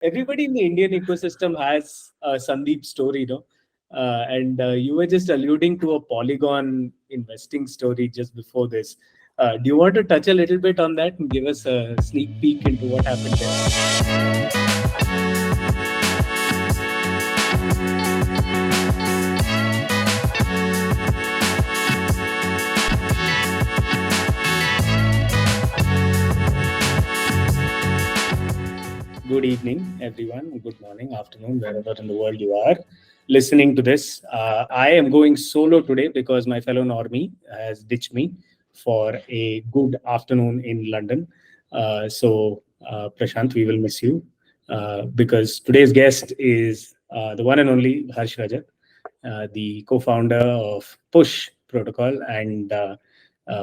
everybody in the Indian ecosystem has a Sandeep story, no? And you were just alluding to a Polygon investing story just before this. Do you want to touch a little bit on that and give us a sneak peek into what happened there? Good evening, everyone. Good morning, afternoon, wherever in the world you are listening to this. I am going solo today because my fellow Normie has ditched me for a good afternoon in London. Prashant, we will miss you because today's guest is the one and only Harsh Rajat, the co-founder of Push Protocol and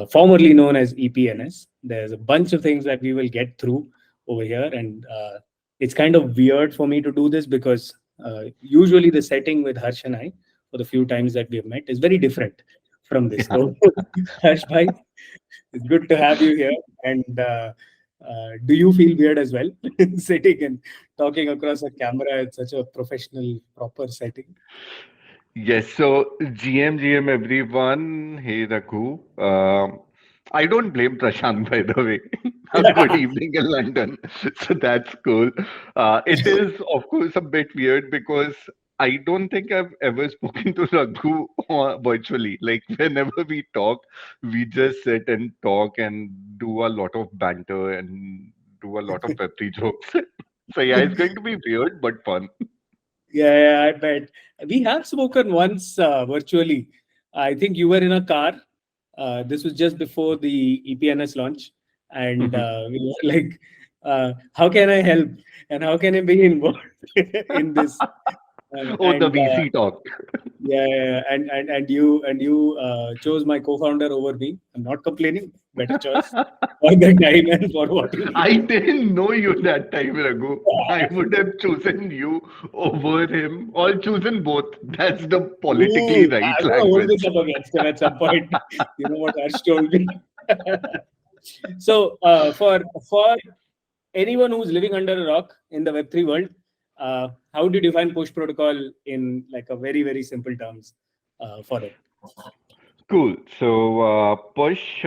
formerly known as EPNS. There's a bunch of things that we will get through over here, and it's kind of weird for me to do this because usually the setting with Harsh and I, for the few times that we have met, is very different from this. Yeah. So, Harsh bhai, it's good to have you here. And do you feel weird as well, sitting and talking across a camera in such a professional, proper setting? Yes, so GM everyone. Hey Raghu. I don't blame Prashant, by the way. A good evening in London. So that's cool. It is, of course, a bit weird because I don't think I've ever spoken to Raghu virtually. Like, whenever we talk, we just sit and talk and do a lot of banter and do a lot of Web3 jokes. So, yeah, it's going to be weird but fun. Yeah, I bet. We have spoken once virtually. I think you were in a car. This was just before the EPNS launch. And we were like, how can I help? And how can I be involved in this? Oh, the And VC talk. yeah, and you chose my co-founder over me. I'm not complaining. Better choice for the time and for what you I needed. didn't know you that time, Raghu. I would have chosen you over him or chosen both. That's the politically Ooh, right I'm gonna hold this language. up against him at some point. You know what Harsh told me. So, for anyone who's living under a rock in the Web3 world, how do you define push protocol in like a very simple terms for them? Cool. So, Push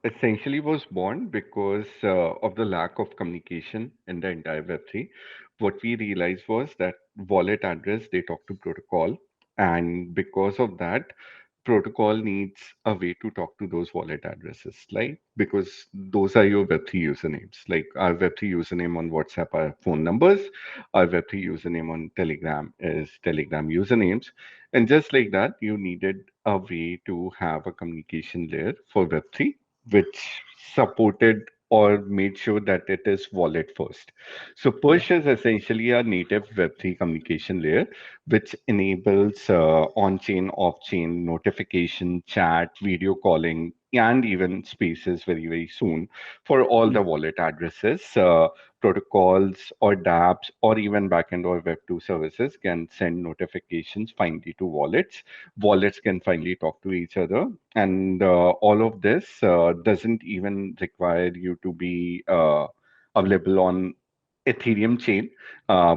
essentially was born because of the lack of communication in the entire Web3. What we realized was that wallet address, they talk to protocol. And because of that, protocol needs a way to talk to those wallet addresses, like because those are your Web3 usernames. Like our Web3 username on WhatsApp are phone numbers, our Web3 username on Telegram is Telegram usernames. And just like that, you needed a way to have a communication layer for Web3, which supported or made sure that it is wallet first. So Yeah. Push is essentially a native Web3 communication layer, which enables on-chain, off-chain notification, chat, video calling, and even spaces very soon for all Mm. the wallet addresses. Protocols or dApps or even backend or Web2 services can send notifications finally to wallets. Wallets can finally talk to each other. And all of this doesn't even require you to be available on Ethereum chain.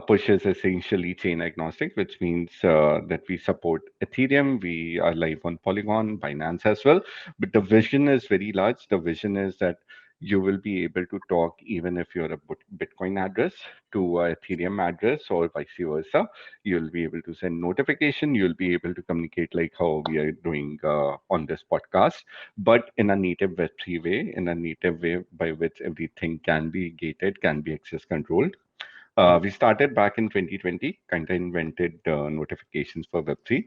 Push is essentially chain agnostic, which means that we support Ethereum. We are live on Polygon, Binance as well. But the vision is very large. The vision is that you will be able to talk even if you're a Bitcoin address to a Ethereum address or vice versa. You'll be able to send notification. You'll be able to communicate like how we are doing on this podcast, but in a native Web3 way, in a native way by which everything can be gated, can be access controlled. Yeah. We started back in 2020, kind of invented notifications for Web3.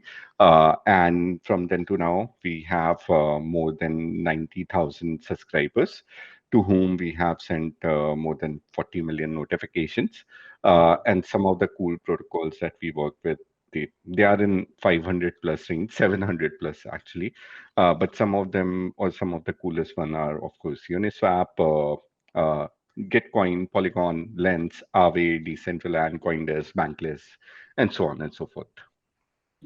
And from then to now, we have more than 90,000 subscribers to whom we have sent more than 40 million notifications. And some of the cool protocols that we work with, they are in 500 plus range, 700 plus actually. But some of them, or some of the coolest one are, of course, Uniswap, Gitcoin, Polygon, Lens, Aave, Decentraland, Coindesk, Bankless, and so on and so forth.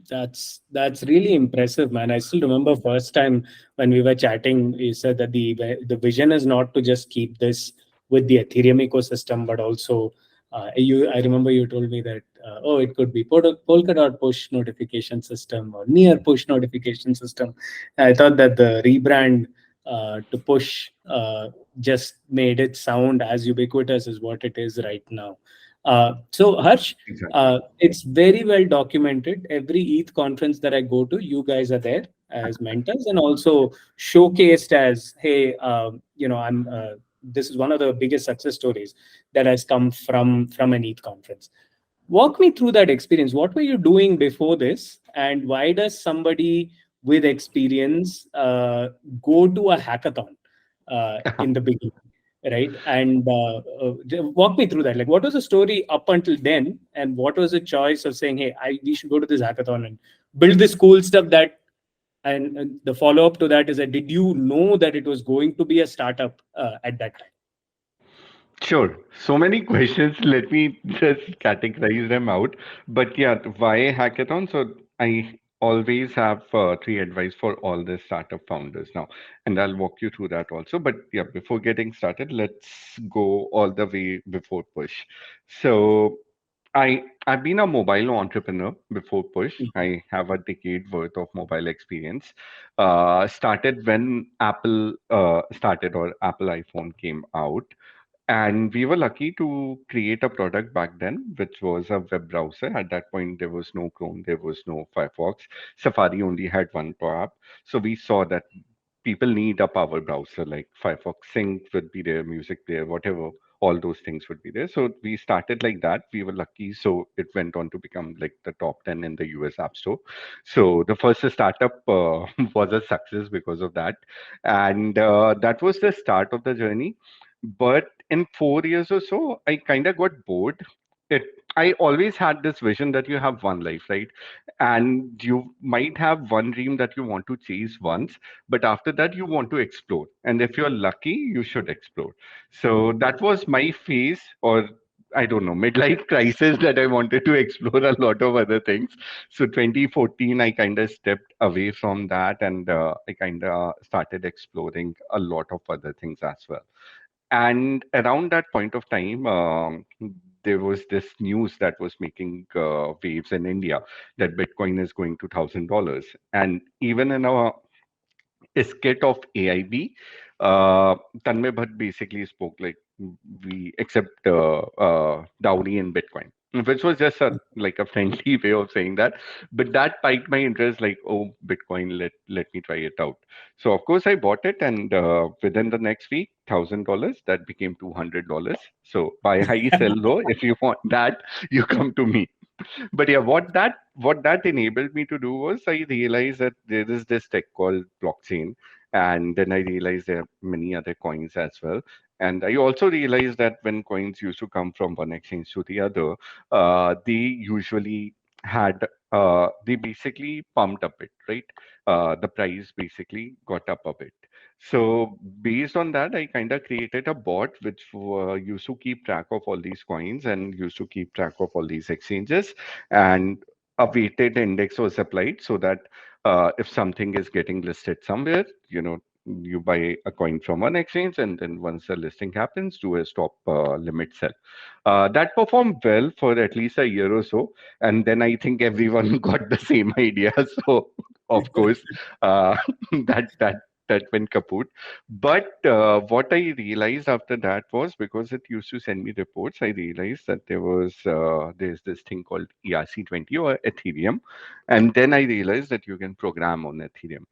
That's really impressive, man. I still remember first time when we were chatting, you said that the vision is not to just keep this with the Ethereum ecosystem, but also I remember you told me that oh, it could be polka dot push notification system or near push notification system. I thought that the rebrand to push just made it sound as ubiquitous as what it is right now. So Harsh, Exactly. it's very well documented. Every ETH conference that I go to, you guys are there as mentors and also showcased as, hey, I'm. This is one of the biggest success stories that has come from an ETH conference. Walk me through that experience. What were you doing before this, and why does somebody with experience go to a hackathon in the beginning, right? And walk me through that. Like, what was the story up until then, and what was the choice of saying, "Hey, we should go to this hackathon and build this cool stuff that." And the follow up to that is that did you know that it was going to be a startup at that time? Sure. So many questions. Let me just categorize them out. But yeah, why hackathon? So I always have three advice for all the startup founders now, and I'll walk you through that also. But yeah, before getting started, let's go all the way before push. So I've been a mobile entrepreneur before push. I have a decade worth of mobile experience. Started when Apple started or Apple iPhone came out, and we were lucky to create a product back then, which was a web browser. At that point, there was no Chrome, there was no Firefox. Safari only had one app. So we saw that people need a power browser like Firefox Sync would be there, music player, whatever. All those things would be there. So we started like that. We were lucky. So it went on to become like the top 10 in the US App Store. So the first startup was a success because of that. And that was the start of the journey. But in 4 years or so, I kind of got bored. It, I always had this vision that you have one life, right? And you might have one dream that you want to chase once, but after that, you want to explore. And if you're lucky, you should explore. So that was my phase, or I don't know, midlife crisis that I wanted to explore a lot of other things. So 2014, I kind of stepped away from that and I kind of started exploring a lot of other things as well. And around that point of time, there was this news that was making waves in India that Bitcoin is going to $1,000. And even in our skit of AIB, Tanmay Bhatt basically spoke like we accept dowry in Bitcoin, which was just a like a friendly way of saying that. But that piqued my interest, like, oh, Bitcoin, let me try it out. So of course I bought it, and within the next week, $1,000 that became $200. So buy high, sell low. If you want that, you come to me. But yeah, what that enabled me to do was I realized that there is this tech called blockchain, and then I realized there are many other coins as well. And I also realized that when coins used to come from one exchange to the other, they usually had they basically pumped up it, right? The price basically got up a bit. So based on that, I kind of created a bot which used to keep track of all these coins and used to keep track of all these exchanges, and a weighted index was applied so that if something is getting listed somewhere, you buy a coin from one exchange, and then once the listing happens, do a stop limit sell. That performed well for at least a year or so, and then I think everyone got the same idea. So of course, uh, that went kaput. But what I realized after that was, because it used to send me reports, I realized that there's this thing called ERC20 or Ethereum, and then I realized that you can program on Ethereum.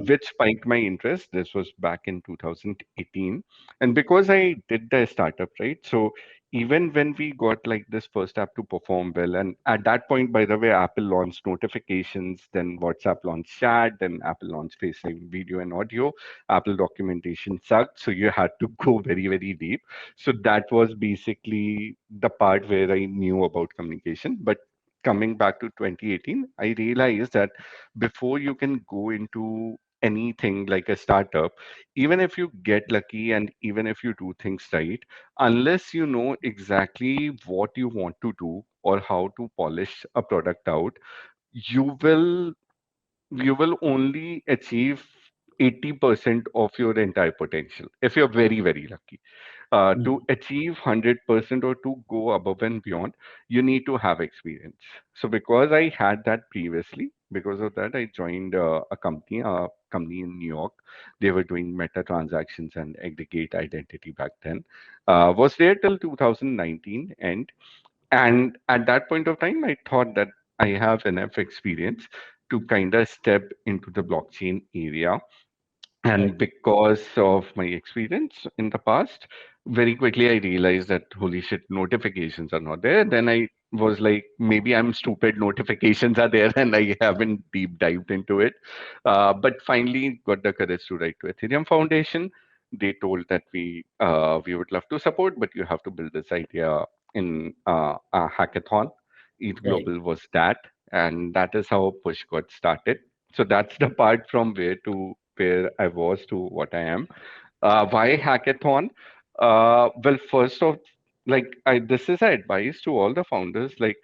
Which spiked my interest. This was back in 2018. And because I did the startup, right? So even when we got like this first app to perform well, and at that point, by the way, Apple launched notifications, then WhatsApp launched chat, then Apple launched FaceTime video and audio. Apple documentation sucked, so you had to go very, very deep. So that was basically the part where I knew about communication. But coming back to 2018, I realized that before you can go into anything like a startup, even if you get lucky and even if you do things right, unless you know exactly what you want to do or how to polish a product out, you will you will only achieve 80% of your entire potential if you're very, very lucky. To Mm. achieve 100% or to go above and beyond, you need to have experience. So because I had that previously, because of that, I joined a company in New York. They were doing meta transactions and aggregate identity back then. Was there till 2019 and at that point of time, I thought that I have enough experience to kind of step into the blockchain area. And Right. because of my experience in the past, very quickly I realized that holy shit, notifications are not there. Then I was like, maybe I'm stupid, notifications are there, and I haven't deep dived into it. But finally got the courage to write to Ethereum Foundation. They told that we would love to support, but you have to build this idea in a hackathon. ETH Right. Global was that, and that is how Push got started. So that's the part from where I was to what I am. Why hackathon? Well, first off, this is advice to all the founders. Like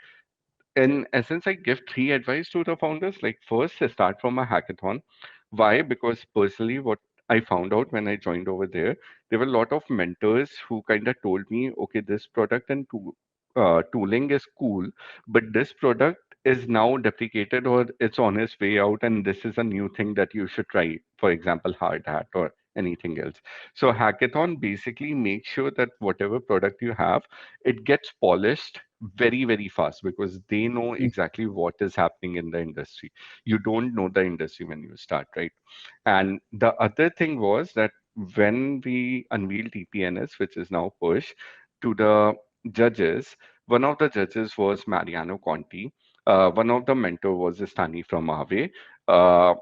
in essence, I give three advice to the founders. Like first, start from a hackathon. Why? Because personally, what I found out when I joined over there were a lot of mentors who kind of told me, okay, this product and tooling is cool, but this product is now deprecated or it's on its way out, and this is a new thing that you should try. For example, hard hat or anything else. So hackathon basically makes sure that whatever product you have, it gets polished very, very fast because they know Mm. exactly what is happening in the industry. You don't know the industry when you start, right? And the other thing was that when we unveiled TPNS, which is now Push, to the judges, one of the judges was Mariano Conti. One of the mentor was Stani from Aave. Uh,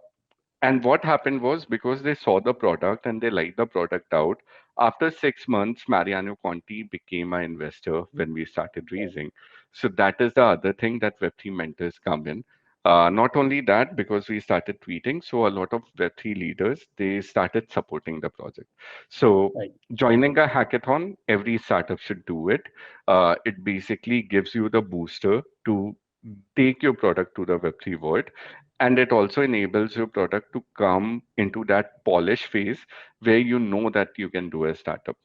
and what happened was because they saw the product and they liked the product out, after 6 months, Mariano Conti became an investor when we started raising. So that is the other thing that Web3 mentors come in. Not only that, because we started tweeting, so a lot of Web3 leaders, they started supporting the project. So Right. joining a hackathon, every startup should do it. It basically gives you the booster to take your product to the Web3 world, and it also enables your product to come into that polish phase where you know that you can do a startup.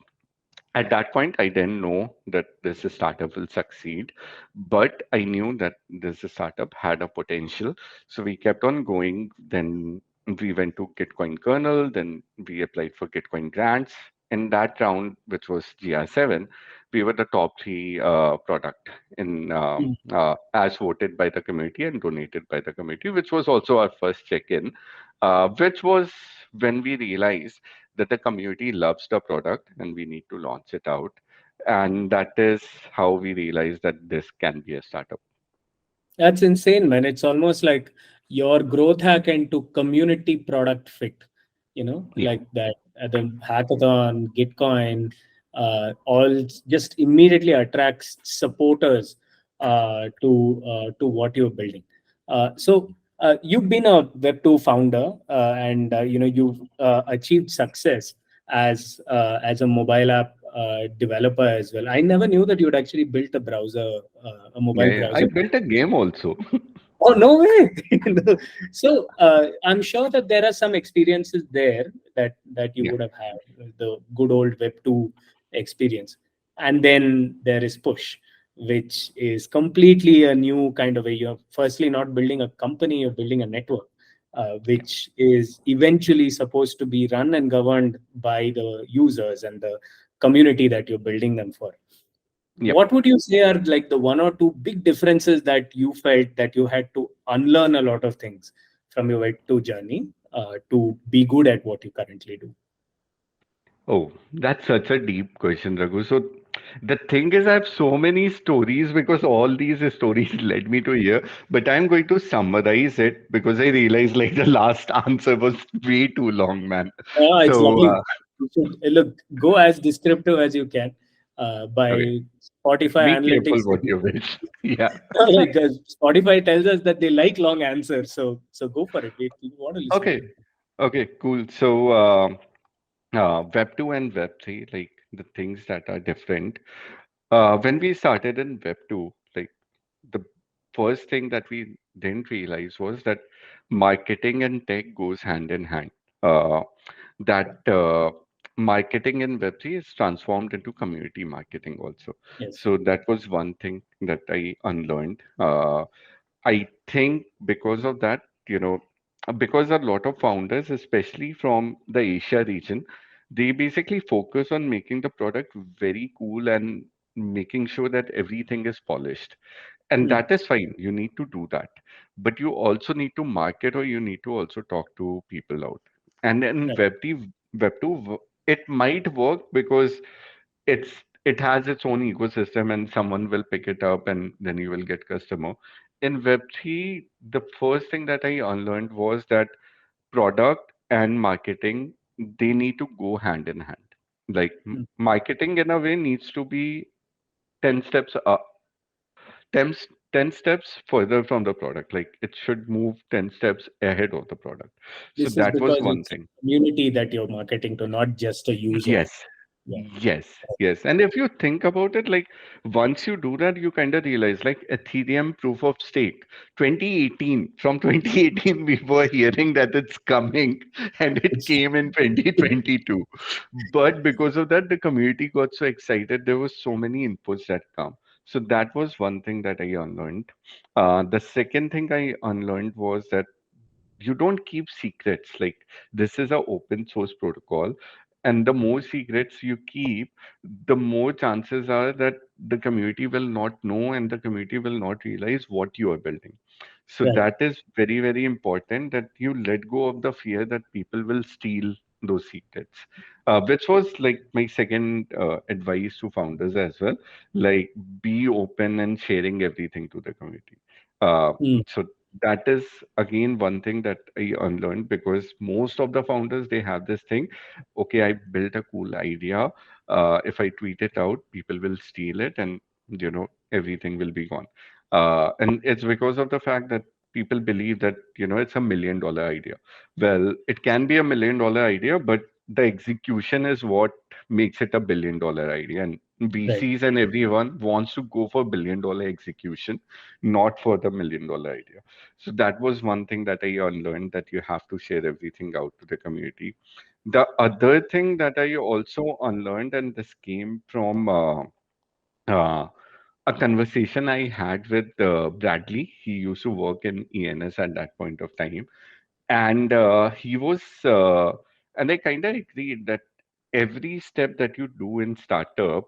At that point, I didn't know that this startup will succeed, but I knew that this startup had a potential. So we kept on going. Then we went to Gitcoin kernel, then we applied for Gitcoin grants. In that round, which was GR7, we were the top three product in Mm. as voted by the community and donated by the community, which was also our first check-in, which was when we realized that the community loves the product and we need to launch it out. And that is how we realized that this can be a startup. That's insane, man. It's almost like your growth hack into community product fit, Yeah. like that at the hackathon, Gitcoin, all just immediately attracts supporters to what you're building. So you've been a Web2 founder, and you've achieved success as a mobile app developer as well. I never knew that you'd actually built a browser, a Yeah, mobile yeah. I browser. built a game also. Oh, no way. No. So I'm sure that there are some experiences there that you Yeah. would have had, the good old Web 2 experience. And then there is Push, which is completely a new kind of way. You're firstly not building a company, you're building a network, which is eventually supposed to be run and governed by the users and the community that you're building them for. Yep. What would you say are like the one or two big differences that you felt that you had to unlearn a lot of things from your Web2 journey to be good at what you currently do? Oh, that's such a deep question, Raghu. So the thing is, I have so many stories because all these stories led me to here, but I'm going to summarize it because I realized like the last answer was way too long, man. It's So, lovely. You should look, go as descriptive as you can. okay, By Spotify be careful analytics, what you wish. Yeah. like Spotify tells us that they like long answers, so go for it. We want to listen to Okay. you. Okay, cool. So, Web 2 and Web 3, like the things that are different. When we started in Web 2, like the first thing that we didn't realize was that marketing and tech goes hand in hand. Uh, that marketing in Web3 is transformed into community marketing also. Yes. So that was one thing that I unlearned. I think because of that, because a lot of founders, especially from the Asia region, they basically focus on making the product very cool and making sure that everything is polished. And Mm. that is fine. You need to do that. But you also need to market, or you need to also talk to people out. And in Right. Web2, it might work because it has its own ecosystem and someone will pick it up and then you will get customer. In Web3, the first thing that I unlearned was that product and marketing, they need to go hand in hand. Like Mm. marketing in a way needs to be 10 steps up, 10, 10 steps further from the product. Like it should move 10 steps ahead of the product. So This is that was because one it's a thing. community that you're marketing to, not just a user. Yes, Yeah. yes, yes. And if you think about it, like once you do that, you kind of realize like Ethereum proof of stake, 2018, from 2018, we were hearing that it's coming and it It's came in 2022. But because of that, the community got so excited. There was so many inputs that come. So that was one thing that I unlearned. The second thing I unlearned was that you don't keep secrets. Like this is a open source protocol, and the more secrets you keep, the more chances are that the community will not know and the community will not realize what you are building. So right. that is very, very important, that you let go of the fear that people will steal those secrets, which was like my second advice to founders as well. Like be open and sharing everything to the community. So that is again one thing that I unlearned, because most of the founders, they have this thing, okay, I built a cool idea. If I tweet it out, people will steal it, and everything will be gone. And it's because of the fact that people believe that it's $1 million idea. Well, it can be $1 million idea, but the execution is what makes it $1 billion idea. And Right. VCs and everyone wants to go for $1 billion execution, not for the $1 million idea. So that was one thing that I unlearned, that you have to share everything out to the community. The other thing that I also unlearned, and this came from uh, a conversation I had with Bradley. He used to work in ENS at that point of time, and and I kind of agreed that every step that you do in startup,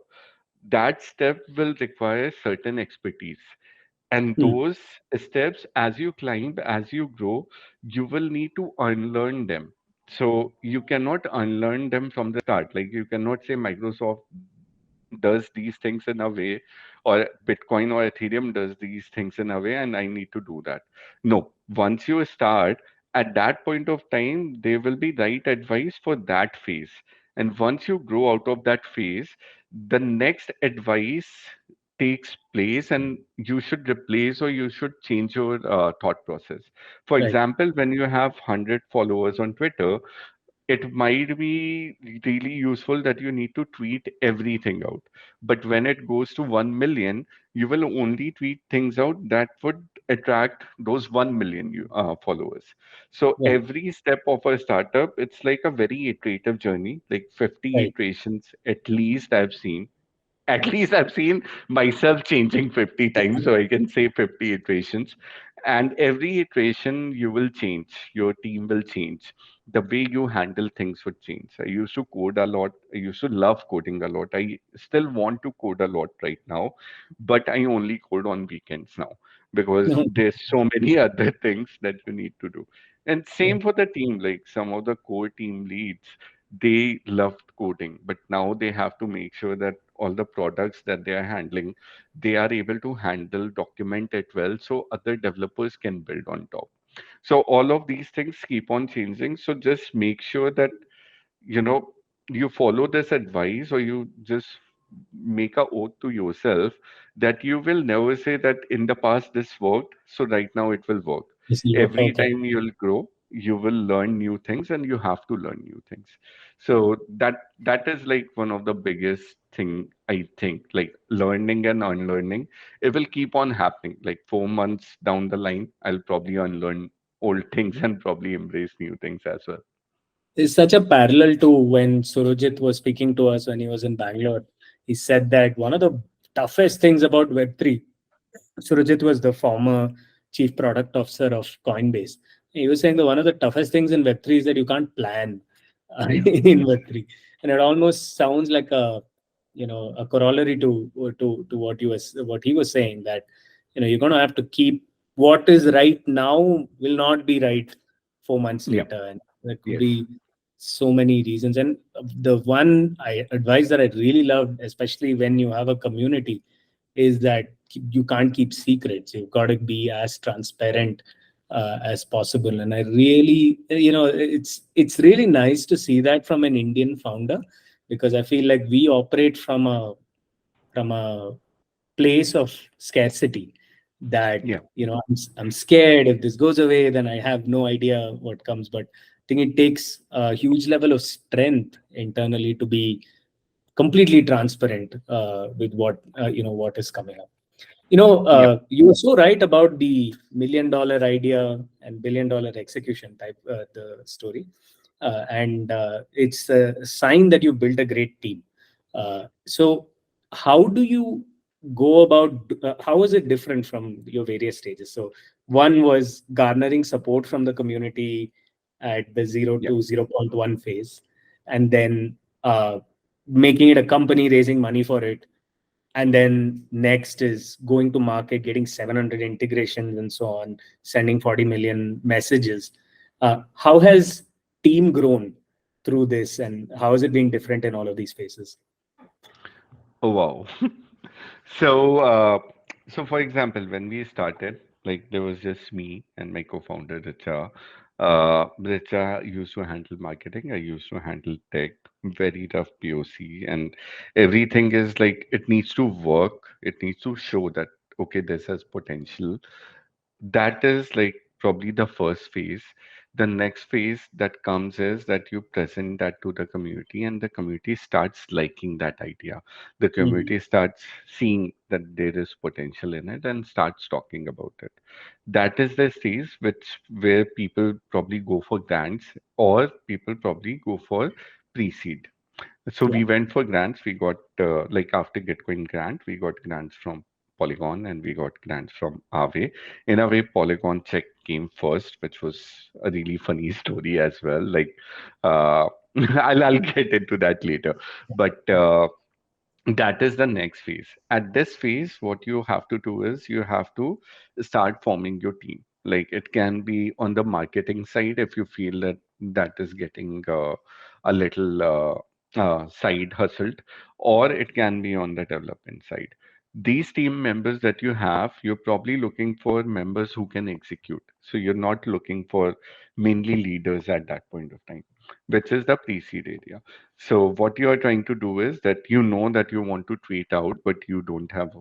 that step will require certain expertise. And Mm. those steps, as you climb, as you grow, you will need to unlearn them. So you cannot unlearn them from the start. Like you cannot say Microsoft does these things in a way, or Bitcoin or Ethereum does these things in a way, and I need to do that. No, once you start, at that point of time, there will be right advice for that phase. And once you grow out of that phase, the next advice takes place, and you should replace or you should change your thought process. For Right. example, when you have 100 followers on Twitter, it might be really useful that you need to tweet everything out. But when it goes to 1 million, you will only tweet things out that would attract those 1 million followers. So Right. every step of a startup, it's like a very iterative journey, like 50 Right. iterations at least I've seen. At least I've seen myself changing 50 times, so I can say 50 iterations. And every iteration you will change, your team will change. The way you handle things would change. I used to code a lot. I used to love coding a lot. I still want to code a lot right now, but I only code on weekends now because No. there's so many other things that you need to do. And Yeah. same for the team, like some of the core team leads, they loved coding, but now they have to make sure that all the products that they are handling, they are able to handle, document it well, so other developers can build on top. So all of these things keep on changing. So just make sure that you know you follow this advice, or you just make a oath to yourself that you will never say that in the past this worked, so right now it will work. This will work. Every Okay. time you'll grow, you will learn new things, and you have to learn new things. So that is like one of the biggest thing, I think, like learning and unlearning. It will keep on happening. Like 4 months down the line, I'll probably unlearn old things and probably embrace new things as well. It's such a parallel to when Surojit was speaking to us when he was in Bangalore. He said that one of the toughest things about Web3, Surojit was the former chief product officer of Coinbase. He was saying that one of the toughest things in Web3 is that you can't plan in Web3, and it almost sounds like a a corollary to what he was saying, that you're going to have to keep what is right now will not be right 4 months Yeah. later, and there could Yes. be so many reasons. And the one advice that I really loved, especially when you have a community, is that you can't keep secrets. You've got to be as transparent as possible. And I really, it's really nice to see that from an Indian founder, because I feel like we operate from a place of scarcity, that Yeah. I'm scared if this goes away, then I have no idea what comes. But I think it takes a huge level of strength internally to be completely transparent with what is coming up. Yeah. You were so right about the $1 million idea and $1 billion execution type, the story. And it's a sign that you built a great team. So, how do you go about, how is it different from your various stages? So, one was garnering support from the community at the 0 Yeah. to 0.1 phase, and then making it a company, raising money for it, and then next is going to market, getting 700 integrations and so on, sending 40 million messages. How has team grown through this, and how has it been different in all of these phases? Oh, wow. So, for example, when we started, like there was just me and my co-founder, Richa. Richa used to handle marketing. I used to handle tech. Very tough POC, and everything is like it needs to work. It needs to show that okay, this has potential. That is like probably the first phase. The next phase that comes is that you present that to the community, and the community starts liking that idea. The Mhm. community starts seeing that there is potential in it and starts talking about it. That is the stage which where people probably go for grants, or people probably go for pre-seed. So Yeah. we went for grants. We got like after Gitcoin grant, we got grants from Polygon and we got grants from Aave. In a way, Polygon check came first, which was a really funny story as well. Like, uh, I'll get into that later. But that is the next phase. At this phase, what you have to do is you have to start forming your team. Like it can be on the marketing side if you feel that that is getting a little side hustled, or it can be on the development side. These team members that you have, you're probably looking for members who can execute. So you're not looking for mainly leaders at that point of time, which is the pre-seed area. So what you are trying to do is that you know that you want to tweet out, but you don't have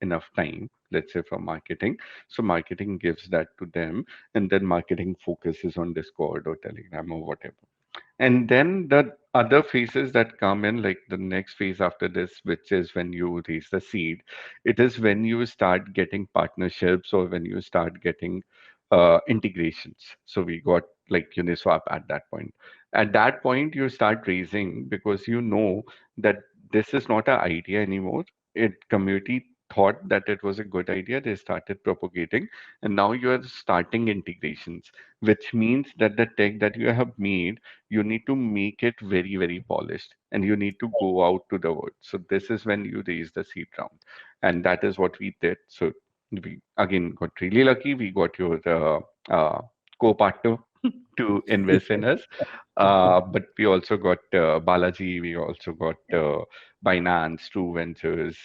enough time, let's say for marketing. So marketing gives that to them, and then marketing focuses on Discord or Telegram or whatever. And then the other phases that come in, like the next phase after this, which is when you raise the seed, it is when you start getting partnerships or when you start getting integrations. So we got like Uniswap at that point. At that point, you start raising because you know that this is not an idea anymore. It community thought that it was a good idea. They started propagating, and now you are starting integrations, which means that the tech that you have made, you need to make it very, very polished, and you need to go out to the world. So this is when you raise the seed round, and that is what we did. So we again got really lucky. We got your co-partner to invest in us. But we also got Balaji, we also got Binance, True Ventures,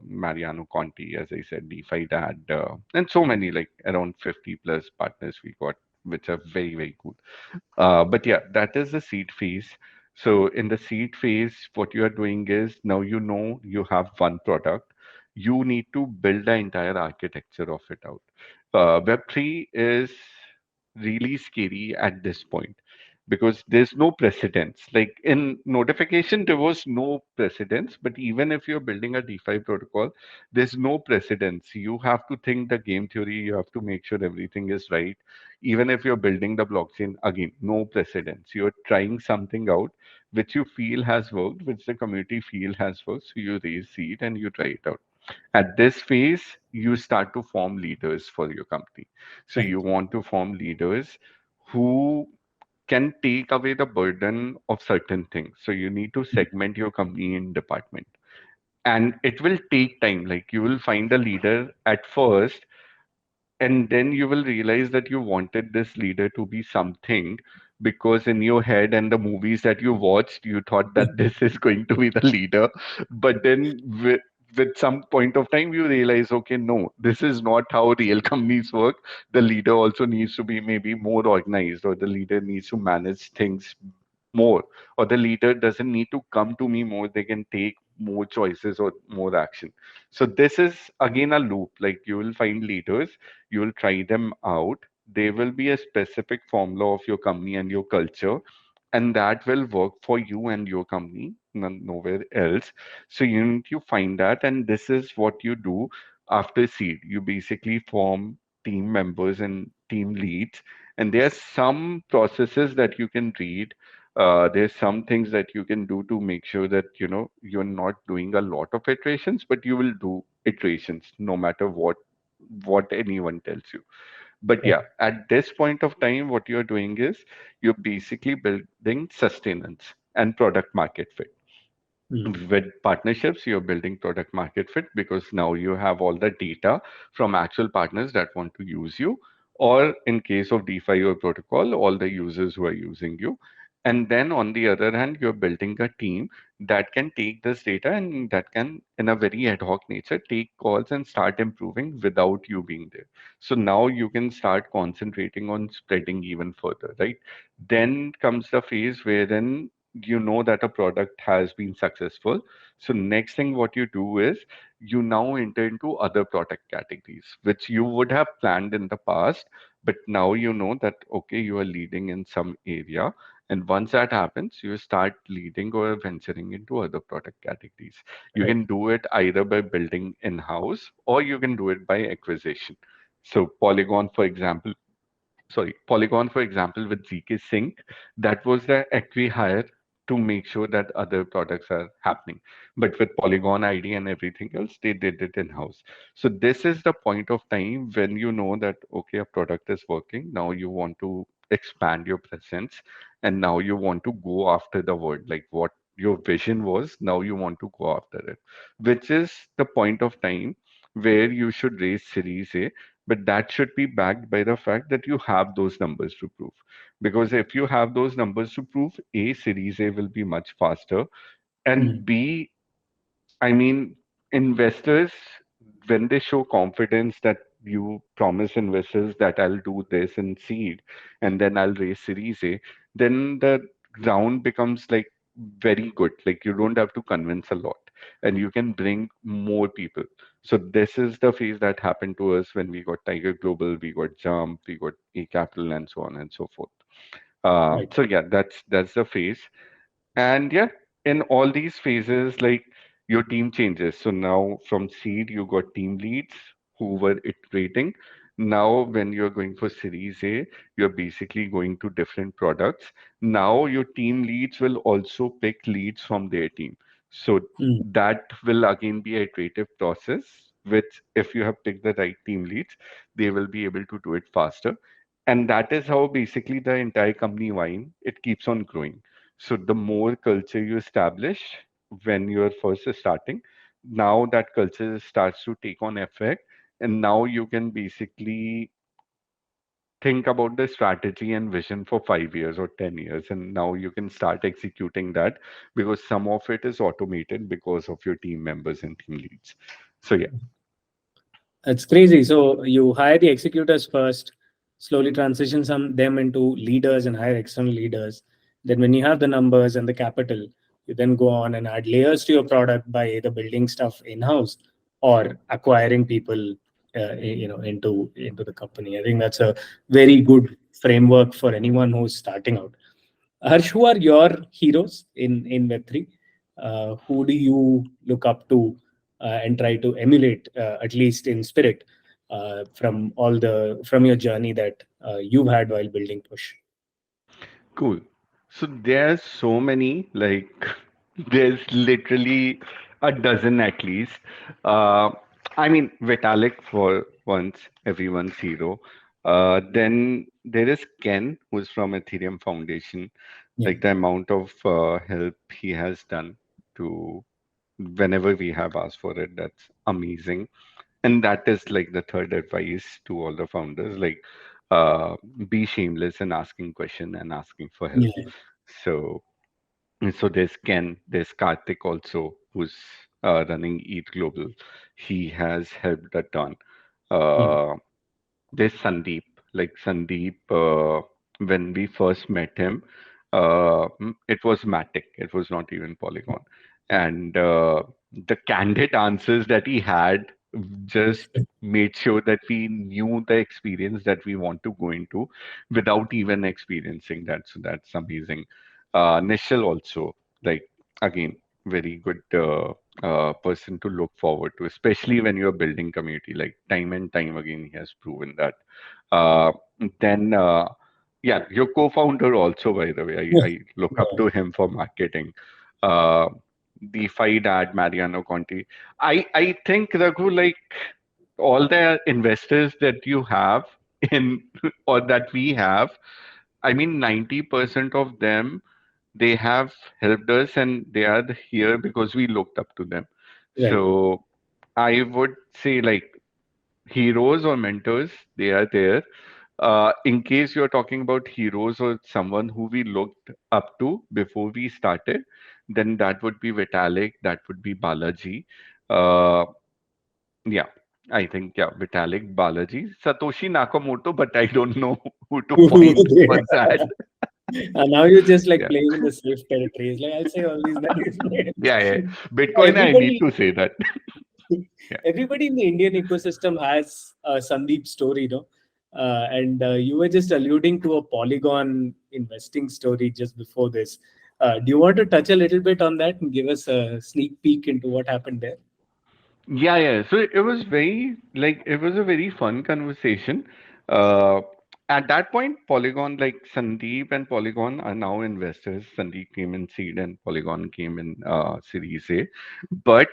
Mariano Conti, as I said, DeFi Dad, and so many, like around 50 plus partners we got, which are very, very cool. But yeah, that is the seed phase. So in the seed phase, what you are doing is now you know you have one product. You need to build the entire architecture of it out. Web3 is really scary at this point. because there's no precedence. Like in notification, there was no precedence, but even if you're building a DeFi protocol, there's no precedence. You have to think the game theory, you have to make sure everything is right. Even if you're building the blockchain, again, no precedence. You're trying something out which you feel has worked, which the community feel has worked. So you raise seed and you try it out. At this phase, you start to form leaders for your company. So Right. you want to form leaders who can take away the burden of certain things. So you need to segment your company in department. And it will take time. Like you will find a leader at first, and then you will realize that you wanted this leader to be something because in your head and the movies that you watched, you thought that this is going to be the leader. But then with some point of time, you realize, okay, no, this is not how real companies work. The leader also needs to be maybe more organized, or the leader needs to manage things more, or the leader doesn't need to come to me more. They can take more choices or more action. So this is again a loop. Like you will find leaders, you will try them out. There will be a specific formula of your company and your culture, and that will work for you and your company, nowhere else. So you need to find that, and this is what you do after seed. You basically form team members and team leads, and there are some processes that you can read. There's some things that you can do to make sure that you're not doing a lot of iterations, but you will do iterations no matter what anyone tells you. But Right. yeah, at this point of time, what you're doing is you're basically building sustenance and product market fit. Mm. With partnerships, you're building product market fit because now you have all the data from actual partners that want to use you, or in case of DeFi or protocol, all the users who are using you. And then on the other hand, you're building a team that can take this data and that can, in a very ad hoc nature, take calls and start improving without you being there. So now you can start concentrating on spreading even further, right? Then comes the phase where then you know that a product has been successful. So next thing what you do is you now enter into other product categories, which you would have planned in the past, but now you know that okay, you are leading in some area. And once that happens, you start leading or venturing into other product categories. You Right. can do it either by building in-house or you can do it by acquisition. So Polygon, for example, with ZK Sync, that was the acqui-hire to make sure that other products are happening. But with Polygon ID and everything else, they did it in-house. So this is the point of time when you know that, okay, a product is working. Now you want to expand your presence, and now you want to go after the world, like what your vision was. Now you want to go after it, which is the point of time where you should raise Series A, but that should be backed by the fact that you have those numbers to prove. Because if you have those numbers to prove, A, Series A will be much faster, Mm. and B, I mean, investors, when they show confidence that you promise investors that I'll do this in seed and then I'll raise Series A, then the round becomes like very good. Like you don't have to convince a lot and you can bring more people. So this is the phase that happened to us when we got Tiger Global, we got Jump, we got A Capital, and so on and so forth. Right. So yeah, that's the phase. And yeah, in all these phases, like your team changes. So now from seed, you got team leads who were iterating. Now, when you're going for Series A, you're basically going to different products. Now, your team leads will also pick leads from their team. So Mm. that will again be a iterative process, which if you have picked the right team leads, they will be able to do it faster. And that is how basically the entire company wine, it keeps on growing. So the more culture you establish when you're first starting, now that culture starts to take on effect, and now you can basically think about the strategy and vision for 5 years or 10 years, and now you can start executing that because some of it is automated because of your team members and team leads. So yeah. It's crazy. So you hire the executors first, slowly transition some them into leaders and hire external leaders. Then when you have the numbers and the capital, you then go on and add layers to your product by either building stuff in-house or acquiring people, into the company. I think that's a very good framework for anyone who's starting out. Harsh, who are your heroes in Web3? Who do you look up to and try to emulate, at least in spirit, from your journey that you've had while building Push? Cool. So there's so many, like there's literally a dozen at least. Uh, I mean, Vitalik for once, everyone's hero. Then there is Ken, who's from Ethereum Foundation. Yeah, Like the amount of help he has done to whenever we have asked for it, that's amazing. And that is like the third advice to all the founders, like uh, be shameless in asking question and asking for help. yeah, So so there's Ken, there's Karthik also, who's running Eat Global. He has helped a ton. mm, uh, there's Sandeep. Like Sandeep, when we first met him, it was Matic. It was not even Polygon. And the candid answers that he had just made sure that we knew the experience that we want to go into without even experiencing that. So that's amazing. Nishal also, like, again, very good person to look forward to, especially when you're building community. Like time and time again, he has proven that. Uh, then, yeah, your co-founder also, by the way, yeah, I look up yeah. to him for marketing. Uh, DeFi dad, Mariano Conti. I think, Raghu, like all the investors that you have in or that we have, I mean, 90% of them, they have helped us and they are here because we looked up to them. Right. So I would say, like, heroes or mentors, they are there. In case you're talking about heroes or someone who we looked up to before we started, then that would be Vitalik, that would be Balaji. Uh, yeah, I think, yeah, Vitalik, Balaji, Satoshi Nakamoto, but I don't know who to point for that. Now you're just like Yeah, playing in the safe territories. Like I'll say all these names. yeah, yeah. Bitcoin, I need Everybody, to say that. Yeah. everybody in the Indian ecosystem has a Sandeep story, no? And you were just alluding to a Polygon investing story just before this. Do you want to touch a little bit on that and give us a sneak peek into what happened there? Yeah, yeah. So it was very like it was a very fun conversation. Uh, at that point, Polygon, like Sandeep and Polygon are now investors. Sandeep came in seed and Polygon came in Series A. But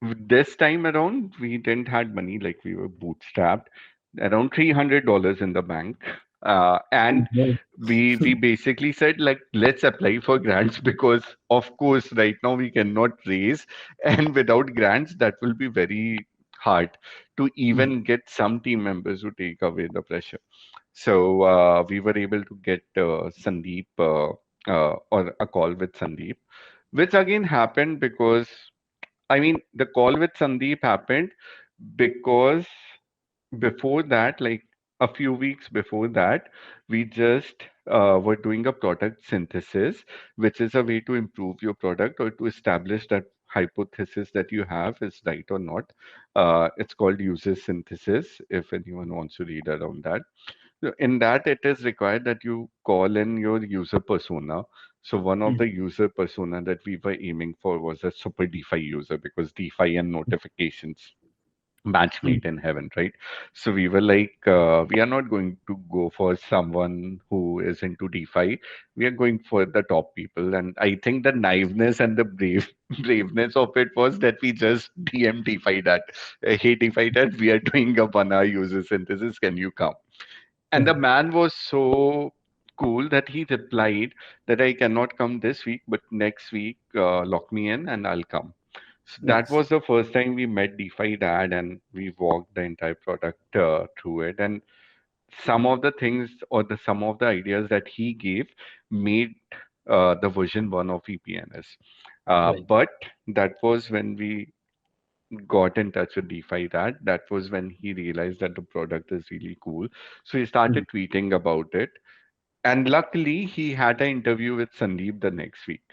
this time around, we didn't had money, like we were bootstrapped, around $300 in the bank. And Mhm. we basically said, like, let's apply for grants because of course right now we cannot raise, and without grants that will be very hard to Mhm. even get some team members to take away the pressure. So we were able to get Sandeep or a call with Sandeep, which again happened because I mean, the call with Sandeep happened because before that, like a few weeks before that, we just were doing a product synthesis, which is a way to improve your product or to establish that hypothesis that you have is right or not. It's called user synthesis, if anyone wants to read around that. So in that, it is required that you call in your user persona. So one of Mhm. the user persona that we were aiming for was a super DeFi user because DeFi and notifications match Mhm. made in heaven, right? So we were like, we are not going to go for someone who is into DeFi. We are going for the top people. And I think the naiveness and the braveness of it was that we just DM DeFi that, hey DeFi that we are doing a 1 hour user synthesis. Can you come? And the Right. man was so cool that he replied that I cannot come this week, but next week, lock me in and I'll come. So that Nice. was the first time we met DeFi Dad and we walked the entire product through it. And some of the things or the some of the ideas that he gave made the version 1 of EPNS. Right. But that was when we got in touch with DeFi Dad. That was when he realized that the product is really cool. So he Mhm. started tweeting about it. And luckily, he had an interview with Sandeep the next week.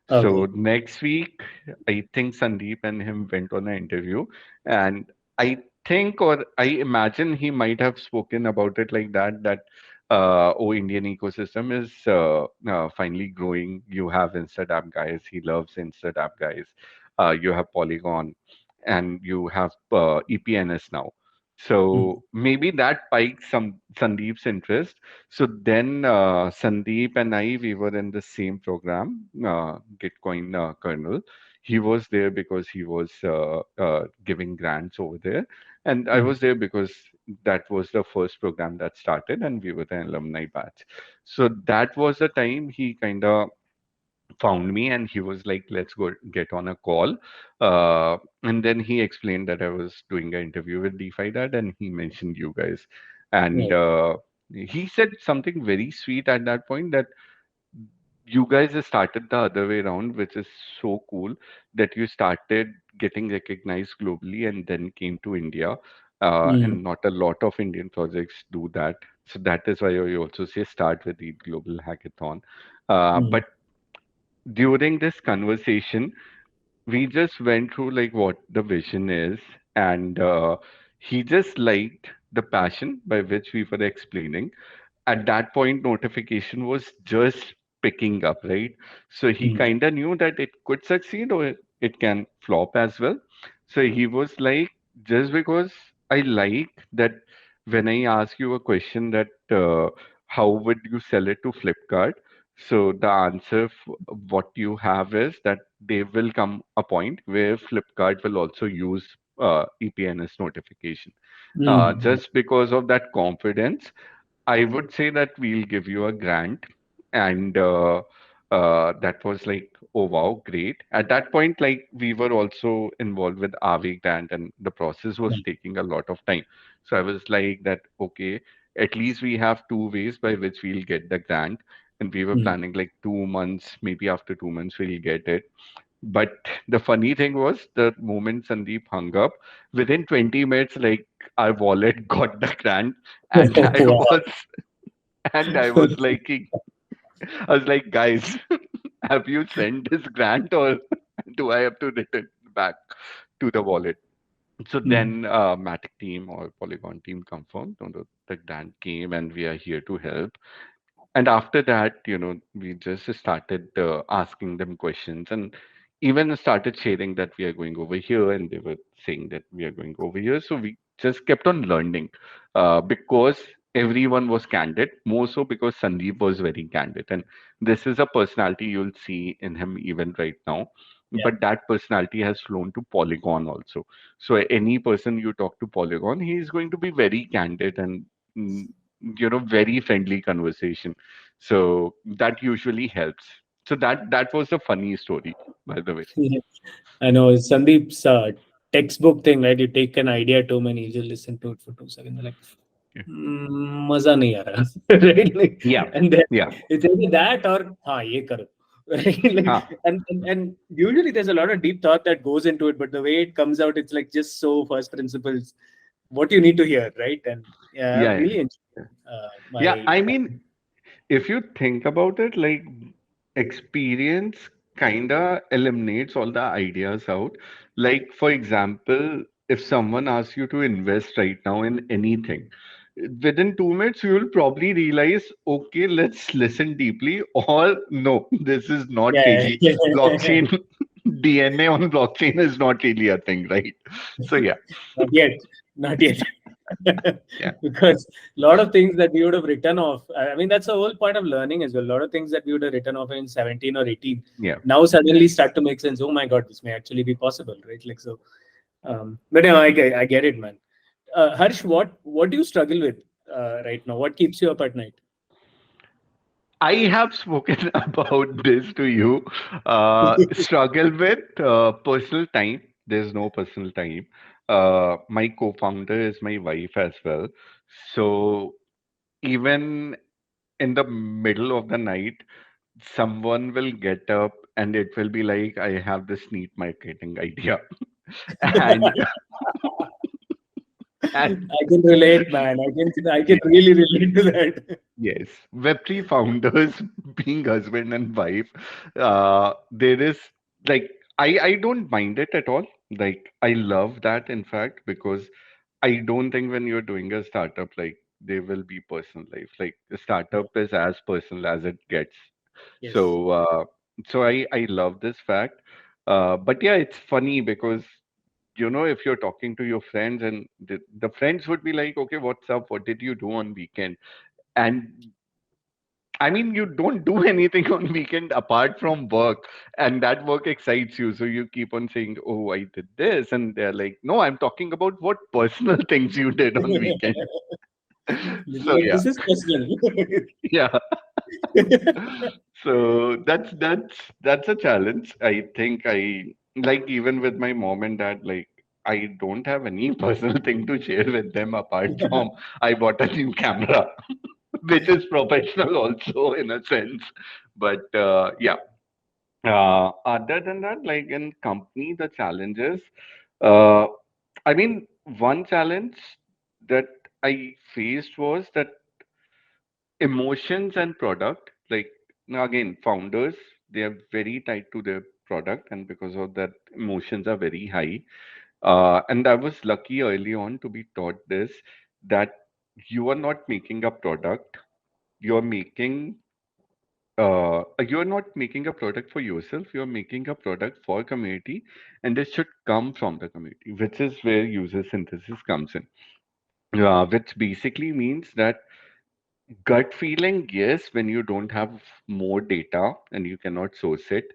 So Okay. next week, I think Sandeep and him went on an interview, and I think or I imagine he might have spoken about it like that. That Indian ecosystem is finally growing. You have Instagram guys. He loves Instagram guys. You have Polygon, and you have EPNS now. Mm, So maybe that piqued some Sandeep's interest. So then Sandeep and I, we were in the same program, Gitcoin kernel. He was there because he was giving grants over there, and I mm, was there because that was the first program that started, and we were the alumni batch. So that was the time he kind of found me, and he was like, let's go get on a call. And then he explained that I was doing an interview with DeFi Dad, and he mentioned you guys. And right. he said something very sweet at that point, that you guys have started the other way around, which is so cool, that you started getting recognized globally and then came to India. Mm, And not a lot of Indian projects do that. So that is why I also say start with the global hackathon. mm, But during this conversation, we just went through like what the vision is, and he just liked the passion by which we were explaining. At that point, notification was just picking up, right? So he mm, kind of knew that it could succeed or it can flop as well. So he was like, just because I like that, when I ask you a question that how would you sell it to Flipkart? So the answer, what you have is that they will come a point where Flipkart will also use EPNS notification. mm, Just because of that confidence, I would say that we'll give you a grant, and that was like, oh wow, great. At that point, like we were also involved with RV grant, and the process was right. taking a lot of time. So I was like that, okay, at least we have two ways by which we'll get the grant, and we were Mm. planning like 2 months, maybe after 2 months we'll get it. But the funny thing was, the moment Sandeep hung up, within 20 minutes, like our wallet got the grant, and I Wow. was, and I was like, I was like, guys, have you sent this grant, or do I have to return back to the wallet? So Mm, then Matic team or Polygon team confirmed, no, the grant came, and we are here to help. And after that, we just started asking them questions, and even started sharing that we are going over here, and they were saying that we are going over here. So we just kept on learning, because everyone was candid, more so because Sandeep was very candid, and this is a personality you'll see in him even right now. yeah. But that personality has flown to Polygon also. So any person you talk to Polygon, he is going to be very candid, and very friendly conversation. So that usually helps. So that was a funny story, by the way. I know Sandeep's textbook thing, right? You take an idea to him and you just listen to it for 2 seconds. Like, Yeah. मजा नहीं आ रहा, right? Like, Yeah. and then Yeah. it's either that or हाँ ये करो, right? Like, Huh. and usually there's a lot of deep thought that goes into it, but the way it comes out, it's like just so first principles, what you need to hear, right? And yeah, I've Yeah. really enjoyed Yeah. my. Yeah. I mean, if you think about it, like experience kinda eliminates all the ideas out. Like, for example, if someone asks you to invest right now in anything, within 2 minutes, you will probably realize, okay, let's listen deeply, or no, this is not Yeah, really blockchain. DNA on blockchain is not really a thing, right? So yeah, not yet, not yet. yeah, Because a lot of things that we would have written off, I mean, that's the whole point of learning as well. A lot of things that we would have written off in 17 or 18 yeah. now suddenly start to make sense. Oh my God, this may actually be possible, right? Like, so, but yeah, I get it, man. Harsh, what do you struggle with right now? What keeps you up at night? I have spoken about this to you. Struggle with personal time. There's no personal time. My co-founder is my wife as well. So even in the middle of the night, someone will get up and it will be like, I have this neat marketing idea. And and I can relate, man. I can yeah, really relate to that. yes, Web3 founders being husband and wife, there is like, I don't mind it at all. Like I love that, in fact, because I don't think when you're doing a startup, like they will be personal life. Like the startup is as personal as it gets. Yes. So I love this fact. But yeah, it's funny because if you're talking to your friends and the friends would be like, okay, what's up? What did you do on weekend? And I mean, you don't do anything on weekend apart from work, and that work excites you. So you keep on saying, "Oh, I did this," and they're like, "No, I'm talking about what personal things you did on weekend." So But yeah, this is personal. yeah. So that's a challenge. I think I like even with my mom and dad, like I don't have any personal thing to share with them apart from I bought a new camera, which is professional also in a sense. But yeah, other than that, like in company, the challenges, uh, I mean, one challenge that I faced was that emotions and product, like now again, founders, they are very tied to their product, and because of that, emotions are very high. And I was lucky early on to be taught this that you are not making a product, you're making you're not making a product for yourself, you're making a product for community, and this should come from the community, which is where user synthesis comes in. Which basically means that gut feeling, yes, when you don't have more data and you cannot source it,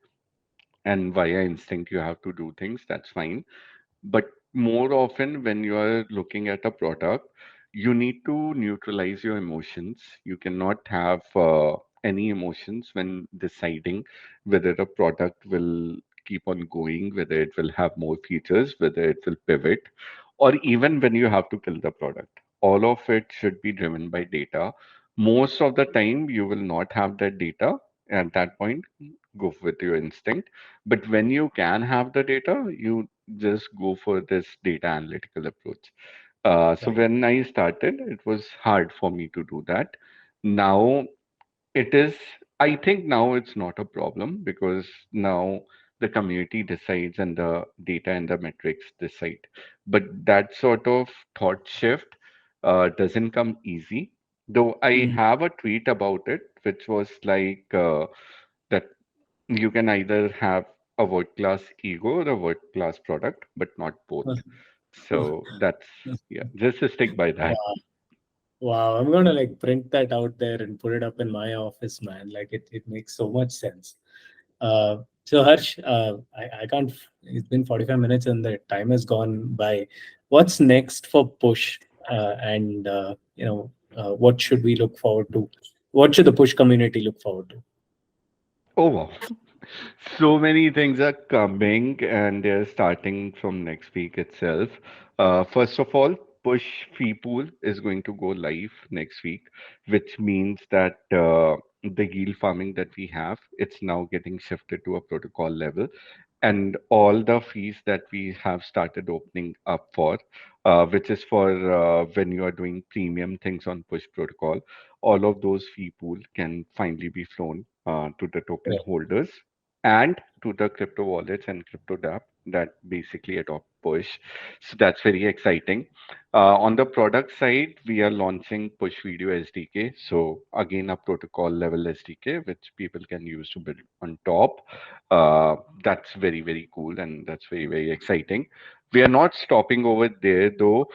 and via instinct you have to do things, that's fine. But more often, when you are looking at a product, you need to neutralize your emotions. You cannot have any emotions when deciding whether a product will keep on going, whether it will have more features, whether it will pivot, or even when you have to kill the product. All of it should be driven by data. Most of the time, you will not have that data. At that point, go with your instinct. But when you can have the data, you just go for this data analytical approach. So Right. when I started, it was hard for me to do that. Now it is, I think now it's not a problem because now the community decides and the data and the metrics decide. But that sort of thought shift doesn't come easy. Though I Mm. have a tweet about it, which was like that you can either have a world class ego or a world class product, but not both. So that's, yeah, just to stick by that. Wow. Wow, I'm gonna like print that out there and put it up in my office, man. Like it makes so much sense. So Harsh, I can't. It's been 45 minutes and the time has gone by. What's next for Push? And what should we look forward to? What should the Push community look forward to? Oh, wow. So many things are coming and they're starting from next week itself. First of all, Push Fee Pool is going to go live next week, which means that the yield farming that we have, it's now getting shifted to a protocol level. And all the fees that we have started opening up for, which is for when you are doing premium things on Push protocol, all of those fee pool can finally be flown to the token Right. holders and to the crypto wallets and crypto dApp that basically adopt Push. So that's very exciting. On the product side, we are launching Push Video SDK. So again, a protocol level SDK which people can use to build on top. Uh, that's very, very cool and that's very, very exciting. We are not stopping over there though.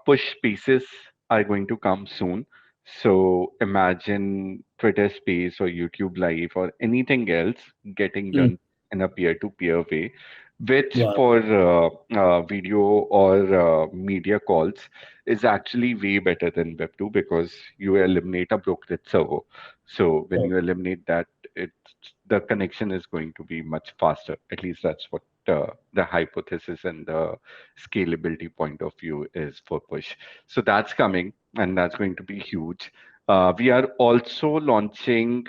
Push Spaces are going to come soon. So imagine Twitter Space or YouTube Live or anything else getting Mm. done in a peer-to-peer way, which Wow. for video or media calls is actually way better than Web2 because you eliminate a brokerage server. So when Right. you eliminate that, it the connection is going to be much faster. At least that's what the hypothesis and the scalability point of view is for Push. So that's coming and that's going to be huge. We are also launching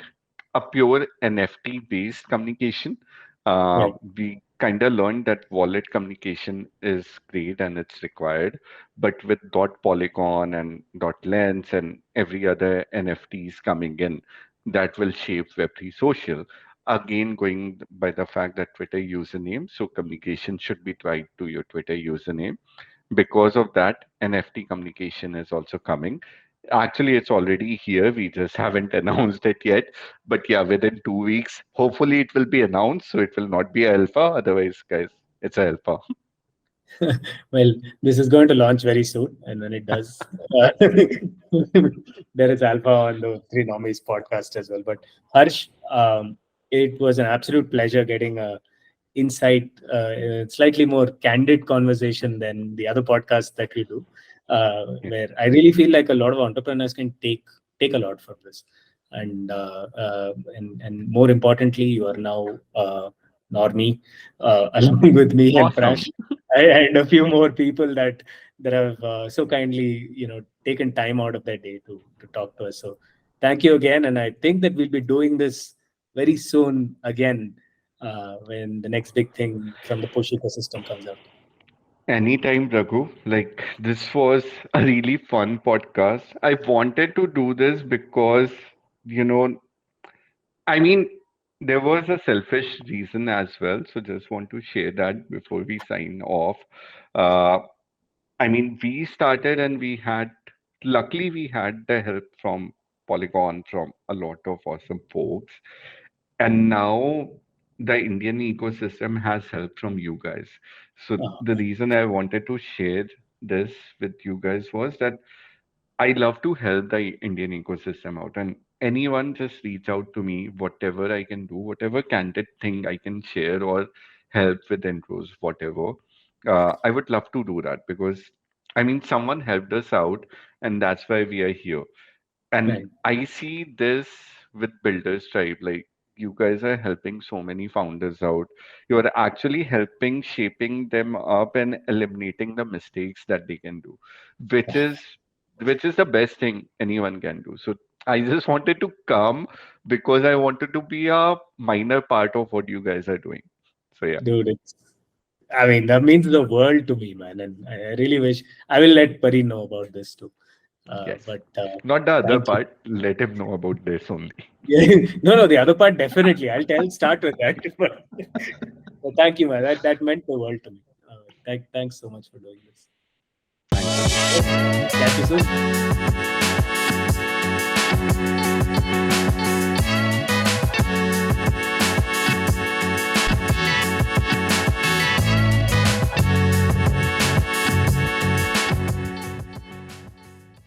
a pure NFT based communication. Right. We kind of learned that wallet communication is great and it's required, but with Polygon and Lens and every other NFTs coming in, that will shape Web3 social. Again, going by the fact that Twitter username, so communication should be tied to your Twitter username. Because of that, NFT communication is also coming. Actually, it's already here. We just haven't announced it yet. But yeah, within 2 weeks, hopefully it will be announced. So it will not be a alpha. Otherwise, guys, it's a alpha. Well, this is going to launch very soon, and when it does, uh, there is alpha on the Three Normies podcast as well. But Harsh, it was an absolute pleasure getting a insight, slightly more candid conversation than the other podcasts that we do, Yeah. where I really feel like a lot of entrepreneurs can take a lot from this, and more importantly, you are now Normie, along with me and Awesome. Prash, and a few more people that have so kindly taken time out of their day to talk to us. So thank you again, and I think that we'll be doing this very soon again when the next big thing from the push ecosystem comes out. Anytime, Raghu. Like, this was a really fun podcast. I wanted to do this because, you know, I mean, there was a selfish reason as well. So just want to share that before we sign off. Uh, I mean, we started and luckily, we had the help from Polygon, from a lot of awesome folks. And now the Indian ecosystem has help from you guys. So Uh, the reason I wanted to share this with you guys was that I love to help the Indian ecosystem out, and anyone just reach out to me, whatever I can do, whatever candid thing I can share or help with intros, whatever. I would love to do that because I mean, someone helped us out, and that's why we are here. And right. I see this with Builders Tribe. Like, you guys are helping so many founders out. You are actually helping shaping them up and eliminating the mistakes that they can do, which is which is the best thing anyone can do. So I just wanted to come because I wanted to be a minor part of what you guys are doing. So yeah, Dude, I mean, that means the world to me, man. And I really wish I will let Pari know about this too. yes. But Not the other thank you. part. Let him know about this only. Yeah. No, the other part definitely. Start with that. But thank you, man. That meant the world to me. Thanks so much for doing this. Thanks, Raghu. Catch you soon.